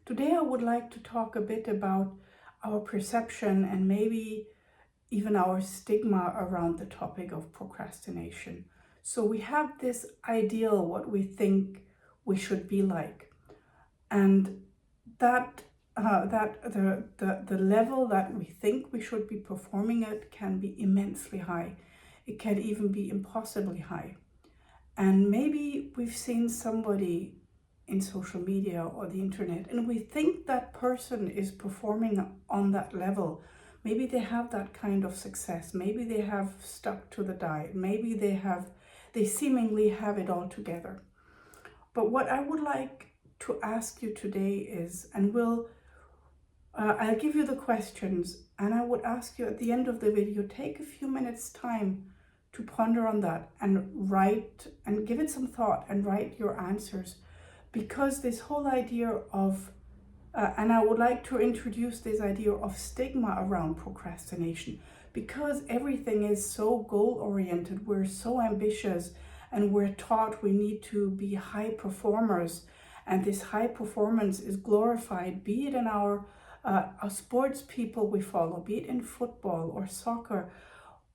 Today I would like to talk a bit about our perception and maybe even our stigma around the topic of procrastination. So we have this ideal what we think we should be like, and the level that we think we should be performing at can be immensely high. It can even be impossibly high. And maybe we've seen somebody in social media or the internet and we think that person is performing on that level. Maybe they have that kind of success. Maybe they have stuck to the diet. Maybe they seemingly have it all together. But what I would like to ask you today is, and I'll give you the questions, and I would ask you at the end of the video, take a few minutes time to ponder on that and write and give it some thought and write your answers. Because this whole idea of, and I would like to introduce this idea of stigma around procrastination, because everything is so goal-oriented, we're so ambitious, and we're taught we need to be high performers, and this high performance is glorified, be it in our sports people we follow, be it in football or soccer,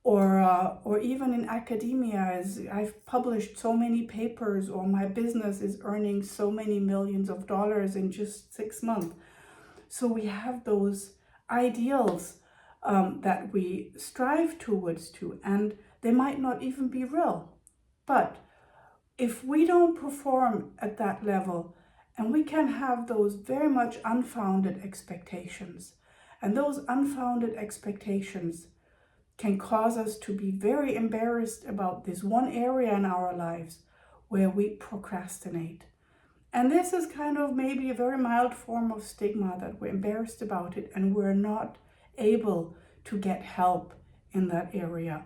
or even in academia, as I've published so many papers, or my business is earning so many millions of dollars in just 6 months. So we have those ideals that we strive towards and they might not even be real. But if we don't perform at that level, and we can have those very much unfounded expectations, and those unfounded expectations can cause us to be very embarrassed about this one area in our lives where we procrastinate. And this is kind of maybe a very mild form of stigma, that we're embarrassed about it and we're not able to get help in that area.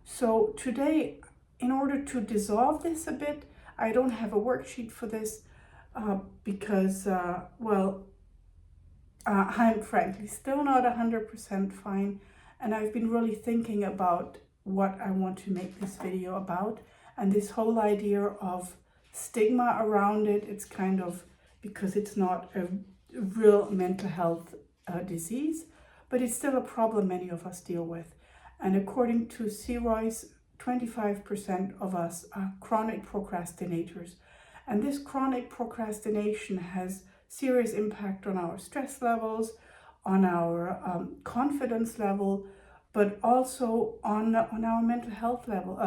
So today, in order to dissolve this a bit, I don't have a worksheet for this because, I'm frankly still not 100% fine. And I've been really thinking about what I want to make this video about. And this whole idea of stigma around it, it's kind of, because it's not a real mental health disease, but it's still a problem many of us deal with. And according to C-Royce, 25% of us are chronic procrastinators. And this chronic procrastination has serious impact on our stress levels, on our confidence level, but also on our mental health level,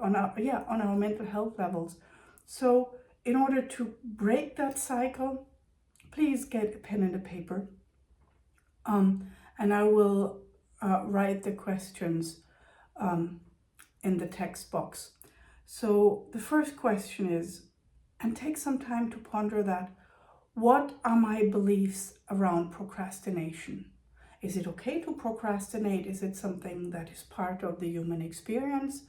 on our mental health levels. So in order to break that cycle, please get a pen and a paper, and I will write the questions in the text box. So the first question is, and take some time to ponder that, what are my beliefs around procrastination? Is it okay to procrastinate? Is it something that is part of the human experience?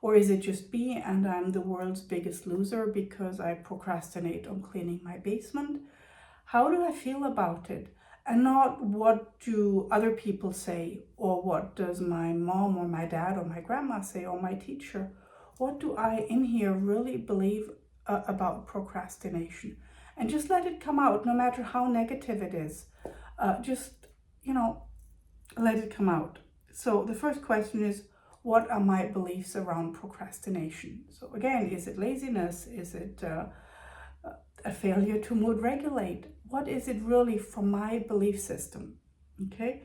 Or is it just me and I'm the world's biggest loser because I procrastinate on cleaning my basement? How do I feel about it? And not what do other people say, or what does my mom or my dad or my grandma say, or my teacher. What do I in here really believe about procrastination? And just let it come out, no matter how negative it is. Let it come out. So the first question is, what are my beliefs around procrastination? So again, is it laziness? Is it a failure to mood regulate? What is it really from my belief system? Okay.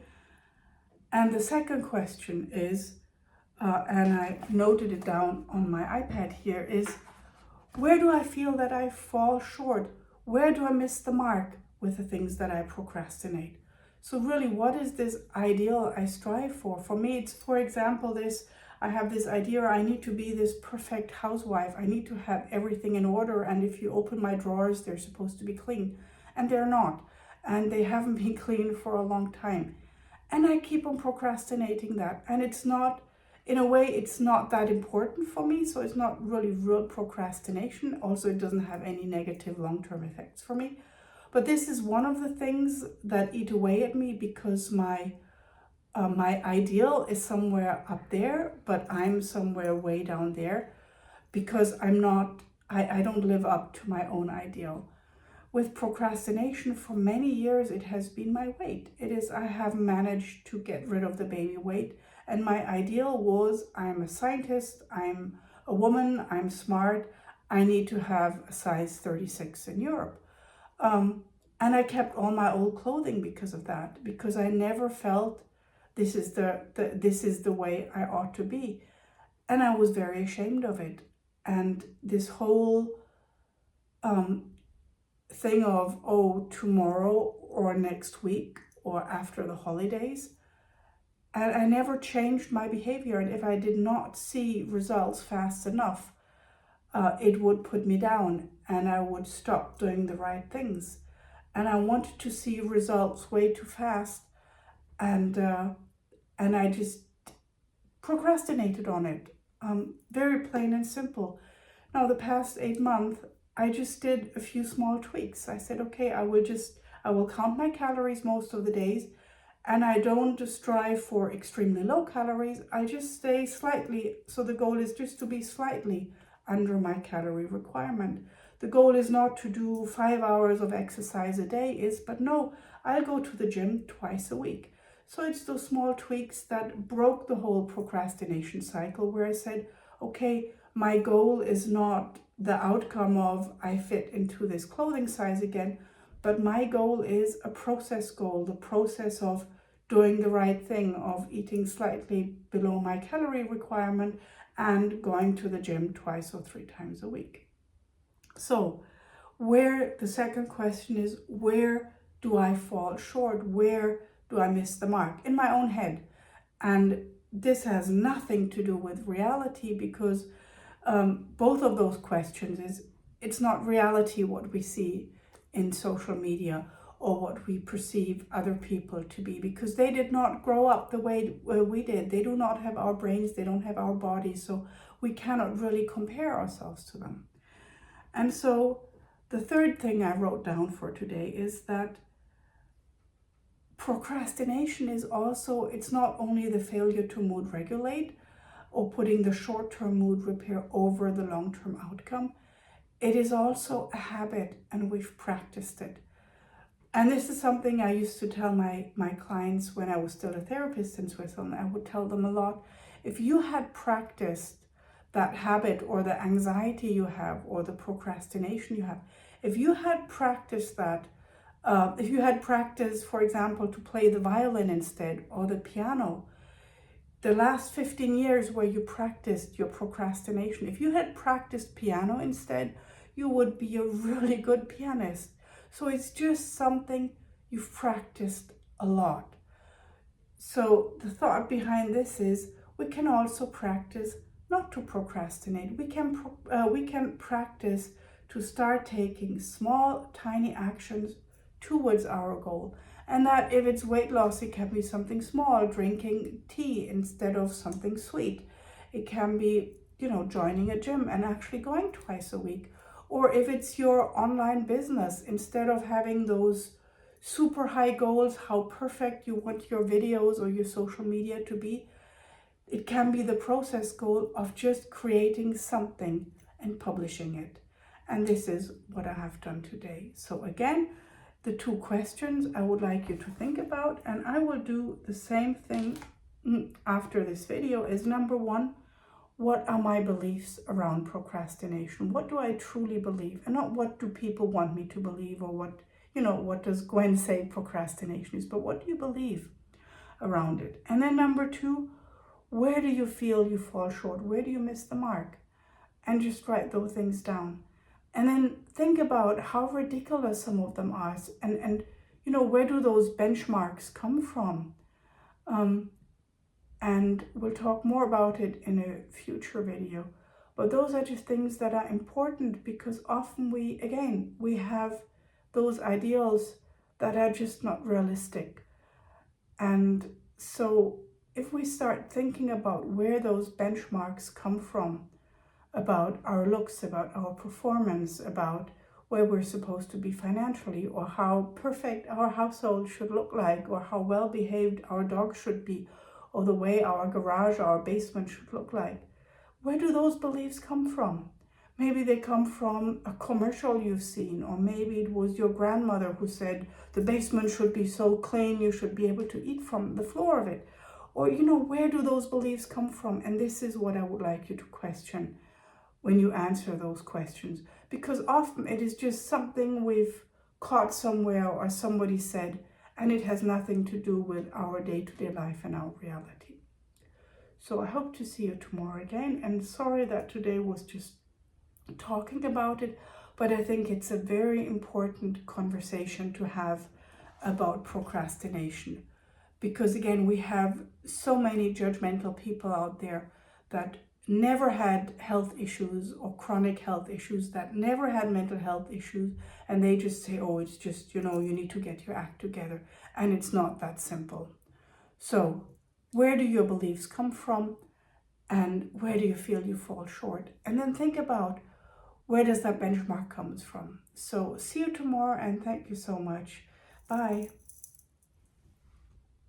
And the second question is, and I noted it down on my iPad here, is where do I feel that I fall short? Where do I miss the mark with the things that I procrastinate? So really, what is this ideal I strive for? For me, it's, for example, I have this idea, I need to be this perfect housewife. I need to have everything in order. And if you open my drawers, they're supposed to be clean. And they're not. And they haven't been clean for a long time. And I keep on procrastinating that. And it's not, in a way, it's not that important for me. So it's not really real procrastination. Also, it doesn't have any negative long-term effects for me. But this is one of the things that eat away at me, because my ideal is somewhere up there, but I'm somewhere way down there, because I don't live up to my own ideal. with procrastination, for many years, it has been my weight. I have managed to get rid of the baby weight. And my ideal was, I'm a scientist, I'm a woman, I'm smart, I need to have a size 36 in Europe. And I kept all my old clothing because of that, because I never felt this is the way I ought to be. And I was very ashamed of it. And this whole thing of, oh, tomorrow or next week or after the holidays, and I never changed my behavior. And if I did not see results fast enough, it would put me down and I would stop doing the right things. And I wanted to see results way too fast, and I just procrastinated on it. Very plain and simple. Now, the past 8 months, I just did a few small tweaks. I said, okay, I will count my calories most of the days, and I don't strive for extremely low calories. I just stay slightly, so the goal is just to be slightly under my calorie requirement. The goal is not to do 5 hours of exercise a day, but no, I'll go to the gym twice a week. So it's those small tweaks that broke the whole procrastination cycle, where I said, okay, my goal is not the outcome of I fit into this clothing size again, but my goal is a process goal, the process of doing the right thing, of eating slightly below my calorie requirement and going to the gym 2 or 3 times a week. So the second question is, where do I fall short? Where do I miss the mark? In my own head. And this has nothing to do with reality, because both of those questions it's not reality what we see in social media or what we perceive other people to be, because they did not grow up the way we did. They do not have our brains, they don't have our bodies, so we cannot really compare ourselves to them. And so the third thing I wrote down for today is that procrastination is also, it's not only the failure to mood regulate or putting the short-term mood repair over the long-term outcome. It is also a habit, and we've practiced it. And this is something I used to tell my clients when I was still a therapist in Switzerland. I would tell them a lot. If you had practiced that habit or the anxiety you have or the procrastination you have, if you had practiced that, if you had practiced, for example, to play the violin instead or the piano, the last 15 years where you practiced your procrastination, if you had practiced piano instead, you would be a really good pianist. So it's just something you've practiced a lot. So the thought behind this is, we can also practice not to procrastinate. We can practice to start taking small, tiny actions towards our goal. And that if it's weight loss, it can be something small, drinking tea instead of something sweet. It can be, joining a gym and actually going twice a week. Or if it's your online business, instead of having those super high goals, how perfect you want your videos or your social media to be, it can be the process goal of just creating something and publishing it. And this is what I have done today. So again, the 2 questions I would like you to think about, and I will do the same thing after this video, is number 1, what are my beliefs around procrastination? What do I truly believe? And not what do people want me to believe, or what does Gwen say procrastination is, but what do you believe around it? And then number 2, where do you feel you fall short? Where do you miss the mark? And just write those things down. And then think about how ridiculous some of them are. And where do those benchmarks come from? And we'll talk more about it in a future video. But those are just things that are important, because often we have those ideals that are just not realistic. And so if we start thinking about where those benchmarks come from, about our looks, about our performance, about where we're supposed to be financially, or how perfect our household should look like, or how well behaved our dog should be, or the way our garage, our basement should look like, where do those beliefs come from? Maybe they come from a commercial you've seen, or maybe it was your grandmother who said the basement should be so clean, you should be able to eat from the floor of it. Or, where do those beliefs come from? And this is what I would like you to question when you answer those questions. Because often it is just something we've caught somewhere or somebody said, and it has nothing to do with our day-to-day life and our reality. So I hope to see you tomorrow again. And sorry that today was just talking about it, but I think it's a very important conversation to have about procrastination, because again, we have so many judgmental people out there that never had health issues or chronic health issues, that never had mental health issues, and they just say, oh, it's just, you need to get your act together. And it's not that simple. So where do your beliefs come from, and where do you feel you fall short? And then think about, where does that benchmark comes from? So see you tomorrow, and thank you so much. Bye.